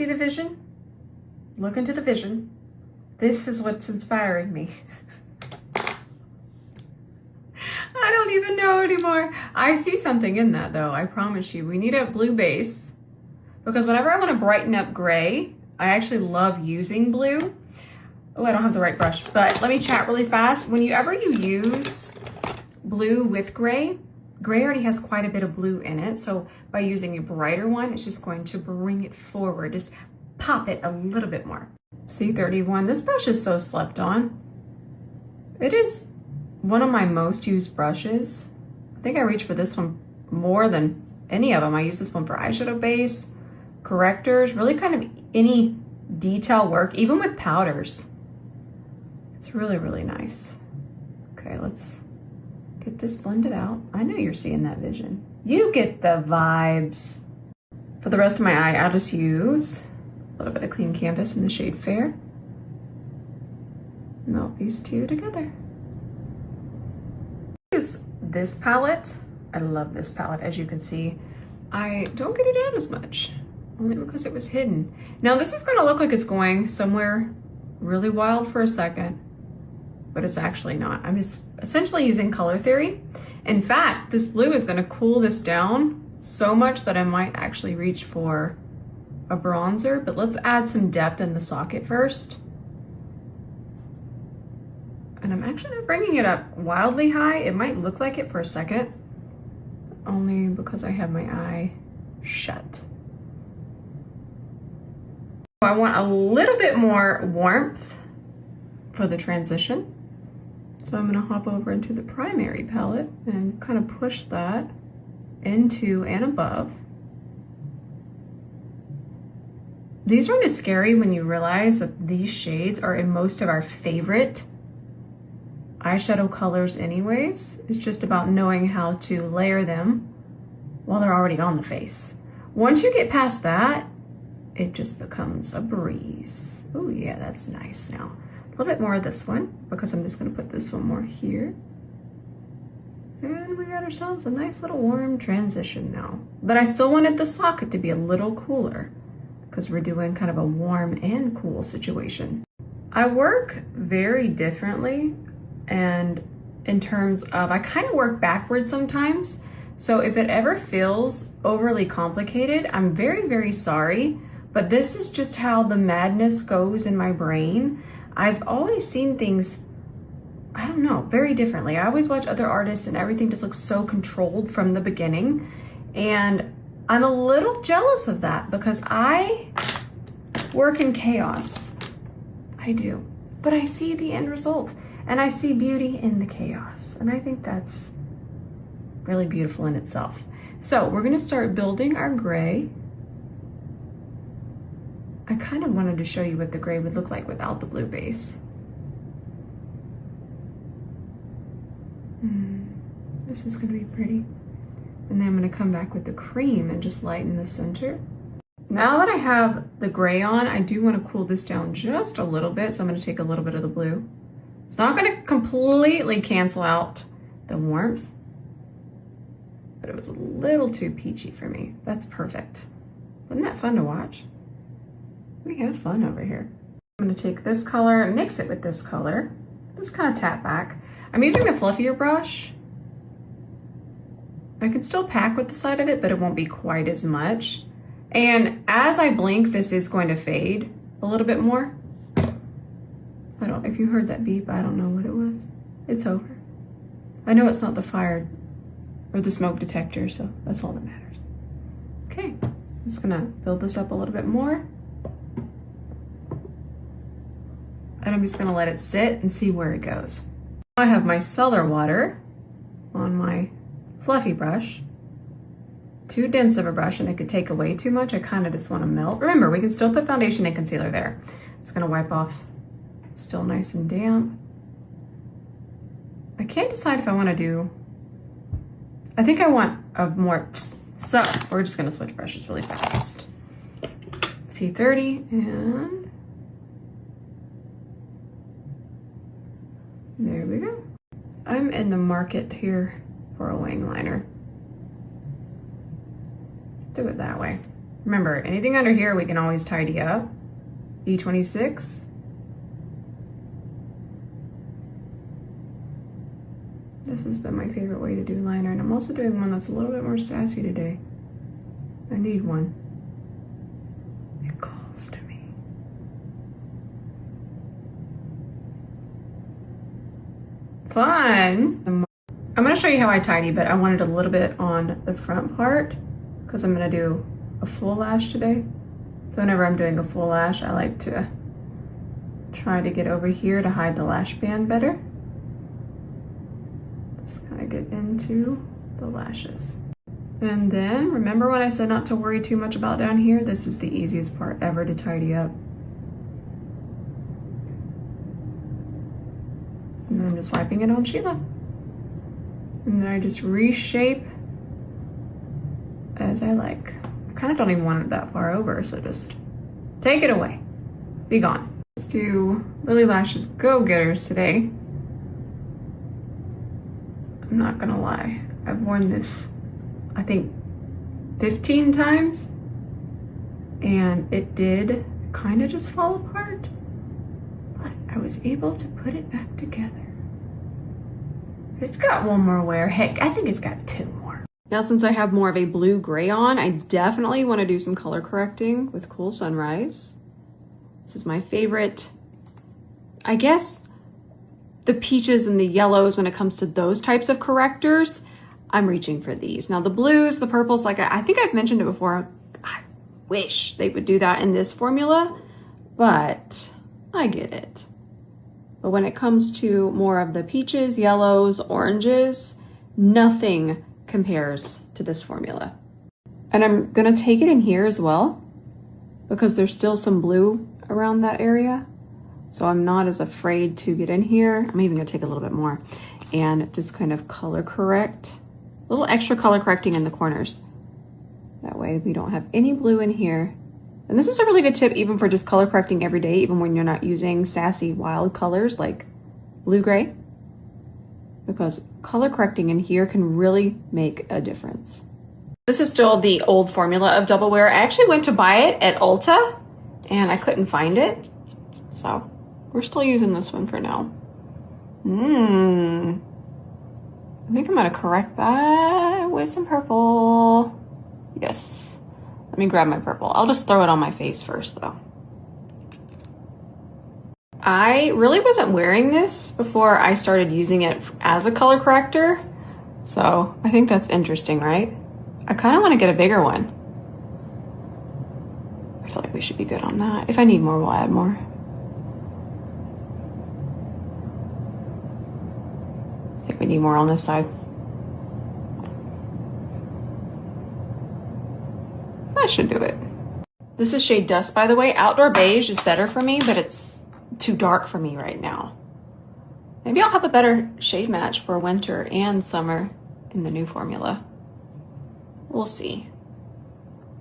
see the vision? Look into the vision. This is what's inspiring me. I don't even know anymore. I see something in that though, I promise you. We need a blue base because whenever I want to brighten up gray, I actually love using blue. Oh, I don't have the right brush, but let me chat really fast. Whenever you use blue with gray, gray already has quite a bit of blue in it. So by using a brighter one, it's just going to bring it forward, just pop it a little bit more. C31, this brush is so slept on. It is one of my most used brushes. I think I reach for this one more than any of them. I use this one for eyeshadow base, correctors, really kind of any detail work, even with powders. It's really, really nice. Okay, let's get this blended out. I know you're seeing that vision. You get the vibes. For the rest of my eye, I'll just use a little bit of clean canvas in the shade Fair. Melt these two together. Use this palette. I love this palette, as you can see. I don't get it out as much, only because it was hidden. Now this is gonna look like it's going somewhere really wild for a second, but it's actually not. I'm just essentially using color theory. In fact, this blue is gonna cool this down so much that I might actually reach for a bronzer, but let's add some depth in the socket first. And I'm actually not bringing it up wildly high. It might look like it for a second, only because I have my eye shut. I want a little bit more warmth for the transition. So I'm gonna hop over into the primary palette and kind of push that into and above. These are kind of scary when you realize that these shades are in most of our favorite eyeshadow colors anyways. It's just about knowing how to layer them while they're already on the face. Once you get past that, it just becomes a breeze. Oh yeah, that's nice. Now, a little bit more of this one, because I'm just gonna put this one more here. And we got ourselves a nice little warm transition now. But I still wanted the socket to be a little cooler, because we're doing kind of a warm and cool situation. I work very differently, and in terms of, I kind of work backwards sometimes. So if it ever feels overly complicated, I'm very, very sorry, but this is just how the madness goes in my brain. I've always seen things, I don't know, very differently. I always watch other artists and everything just looks so controlled from the beginning. And I'm a little jealous of that because I work in chaos. I do, but I see the end result. And I see beauty in the chaos. And I think that's really beautiful in itself. So we're gonna start building our gray. I kind of wanted to show you what the gray would look like without the blue base. This is gonna be pretty. And then I'm gonna come back with the cream and just lighten the center. Now that I have the gray on, I do wanna cool this down just a little bit. So I'm gonna take a little bit of the blue. It's not gonna completely cancel out the warmth, but it was a little too peachy for me. That's perfect. Wasn't that fun to watch? We have fun over here. I'm gonna take this color and mix it with this color. Just kind of tap back. I'm using the fluffier brush. I can still pack with the side of it, but it won't be quite as much. And as I blink, this is going to fade a little bit more. I don't, if you heard that beep, I don't know what it was. It's over. I know it's not the fire or the smoke detector, so that's all that matters. Okay, I'm just gonna build this up a little bit more. And I'm just gonna let it sit and see where it goes. I have my cellar water on my fluffy brush. Too dense of a brush and it could take away too much. I kind of just wanna melt. Remember, we can still put foundation and concealer there. I'm just gonna wipe off. Still nice and damp. I can't decide if I want to do, I think I want a more, so we're just going to switch brushes really fast. C30 and there we go. I'm in the market here for a wing liner. Do it that way. Remember, anything under here we can always tidy up. E26. This has been my favorite way to do liner, and I'm also doing one that's a little bit more sassy today. I need one. It calls to me. Fun! I'm gonna show you how I tidy, but I wanted a little bit on the front part because I'm gonna do a full lash today. So whenever I'm doing a full lash, I like to try to get over here to hide the lash band better. Just kind of get into the lashes. And then, remember when I said not to worry too much about down here? This is the easiest part ever to tidy up. And then I'm just wiping it on Sheila. And then I just reshape as I like. I kind of don't even want it that far over, so just take it away. Be gone. Let's do Lily Lashes Go-Getters today. I'm not gonna lie, I've worn this, I think, 15 times, and it did kind of just fall apart, but I was able to put it back together. It's got one more wear. Heck, I think it's got 2 more. Now, since I have more of a blue-gray on, I definitely want to do some color correcting with Cool Sunrise. This is my favorite, I guess, the peaches and the yellows when it comes to those types of correctors. I'm reaching for these. Now the blues, the purples, like I think I've mentioned it before, I wish they would do that in this formula, but I get it. But when it comes to more of the peaches, yellows, oranges, nothing compares to this formula. And I'm gonna take it in here as well because there's still some blue around that area. So I'm not as afraid to get in here. I'm even gonna take a little bit more and just kind of color correct. A little extra color correcting in the corners. That way we don't have any blue in here. And this is a really good tip even for just color correcting every day, even when you're not using sassy wild colors like blue-gray. Because color correcting in here can really make a difference. This is still the old formula of Double Wear. I actually went to buy it at Ulta and I couldn't find it. So we're still using this one for now. I think I'm gonna correct that with some purple. Yes, let me grab my purple. I'll just throw it on my face first though. I really wasn't wearing this before I started using it as a color corrector. So I think that's interesting, right? I kind of want to get a bigger one. I feel like we should be good on that. If I need more, we'll add more. I think we need more on this side. That should do it. This is shade Dust, by the way. Outdoor Beige is better for me, but it's too dark for me right now. Maybe I'll have a better shade match for winter and summer in the new formula. We'll see.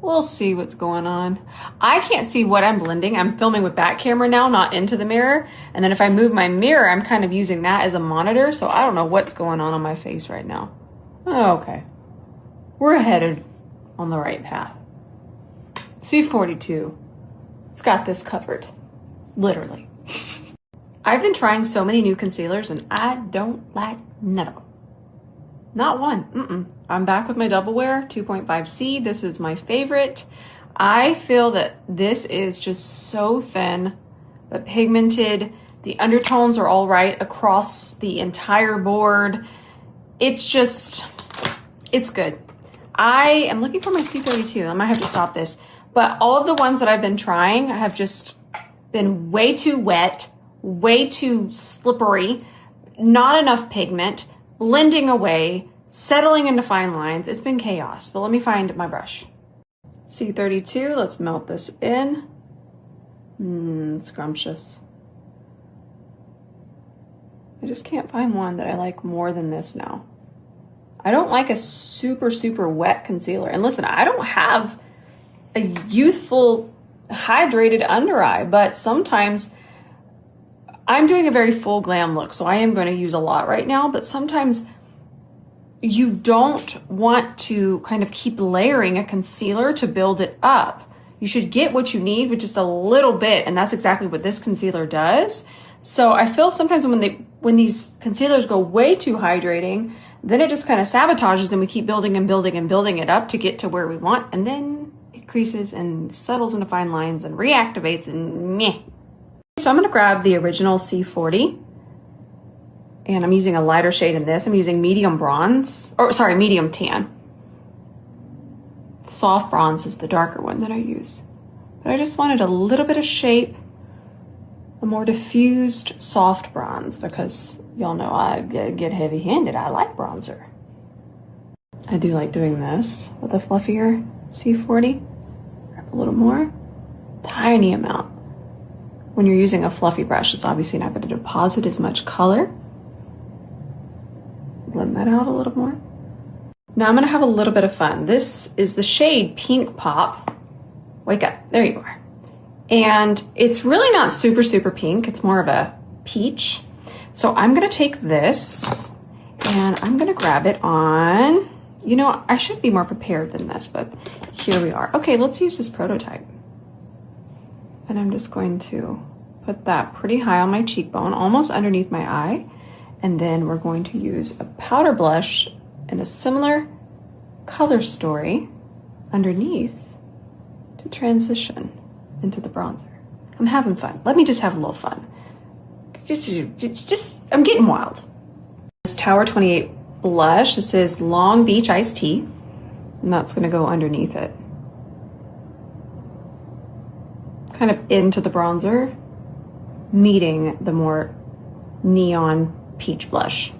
We'll see what's going on. I can't see what I'm blending. I'm filming with back camera now, not into the mirror. And then if I move my mirror, I'm kind of using that as a monitor. So I don't know what's going on my face right now. Oh, okay. We're headed on the right path. C42. It's got this covered. Literally. I've been trying so many new concealers and I don't like none of them. Not one. I'm back with my Double Wear 2.5C. This is my favorite. I feel that this is just so thin, but pigmented. The undertones are all right across the entire board. It's just, it's good. I am looking for my C32. I might have to stop this. But all of the ones that I've been trying have just been way too wet, way too slippery, not enough pigment, blending away, settling into fine lines. It's been chaos, but let me find my brush. C32, let's melt this in. Scrumptious. I just can't find one that I like more than this now. I don't like a super, super wet concealer. And listen, I don't have a youthful, hydrated under eye, but sometimes I'm doing a very full glam look, so I am going to use a lot right now, but sometimes you don't want to kind of keep layering a concealer to build it up. You should get what you need with just a little bit, and that's exactly what this concealer does. So I feel sometimes when these concealers go way too hydrating, then it just kind of sabotages and we keep building and building and building it up to get to where we want, and then it creases and settles into fine lines and reactivates and meh. So I'm gonna grab the original C40, and I'm using a lighter shade in this. I'm using medium bronze, or sorry, medium tan. Soft bronze is the darker one that I use. But I just wanted a little bit of shape, a more diffused soft bronze, because y'all know I get heavy-handed. I like bronzer. I do like doing this with a fluffier C40. Grab a little more, tiny amount. When you're using a fluffy brush, it's obviously not going to deposit as much color. Blend that out a little more. Now I'm going to have a little bit of fun. This is the shade Pink Pop. Wake up. There you are. And it's really not super, super pink. It's more of a peach. So I'm going to take this and I'm going to grab it on, you know, I should be more prepared than this, but here we are. Okay, let's use this prototype. And I'm just going to put that pretty high on my cheekbone, almost underneath my eye. And then we're going to use a powder blush in a similar color story underneath to transition into the bronzer. I'm having fun. Let me just have a little fun. Just I'm getting wild. This Tower 28 blush, this is Long Beach Iced Tea, and that's gonna go underneath it. Kind of into the bronzer, meeting the more neon peach blush.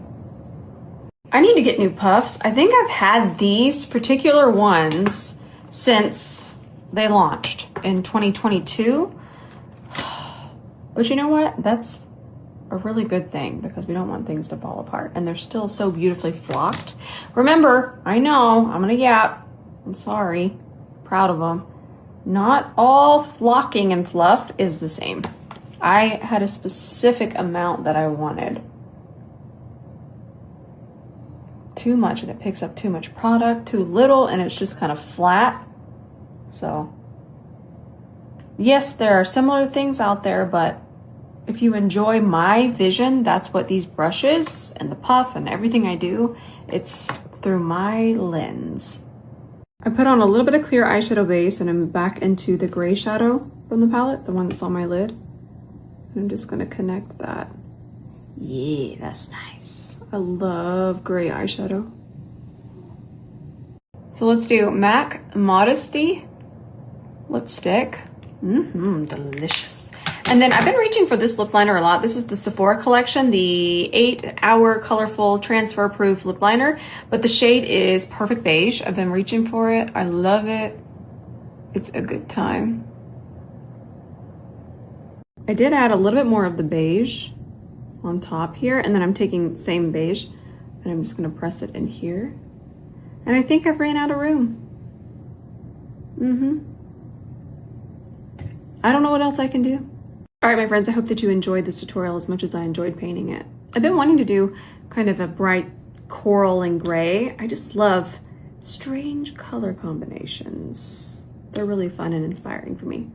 I need to get new puffs. I think I've had these particular ones since they launched in 2022. But you know what? That's a really good thing because we don't want things to fall apart, and they're still so beautifully flocked. Remember, I know, I'm gonna yap. I'm sorry. Proud of them. Not all flocking and fluff is the same. I had a specific amount that I wanted. Too much and it picks up too much product, too little and it's just kind of flat. So yes, there are similar things out there, but if you enjoy my vision, that's what these brushes and the puff and everything I do, it's through my lens. I put on a little bit of clear eyeshadow base and I'm back into the gray shadow from the palette, the one that's on my lid. And I'm just gonna connect that. Yeah, that's nice. I love gray eyeshadow. So let's do MAC Modesty lipstick. Delicious. And then I've been reaching for this lip liner a lot. This is the Sephora collection, the 8-hour colorful transfer proof lip liner, but the shade is Perfect Beige. I've been reaching for it. I love it. It's a good time. I did add a little bit more of the beige on top here, and then I'm taking same beige and I'm just gonna press it in here. And I think I've ran out of room. I don't know what else I can do. All right, my friends, I hope that you enjoyed this tutorial as much as I enjoyed painting it. I've been wanting to do kind of a bright coral and gray. I just love strange color combinations. They're really fun and inspiring for me.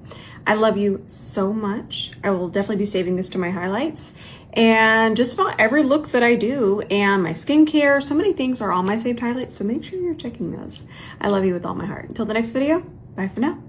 I love you so much. I will definitely be saving this to my highlights. And just about every look that I do and my skincare, so many things are on my saved highlights, so make sure you're checking those. I love you with all my heart. Until the next video, bye for now.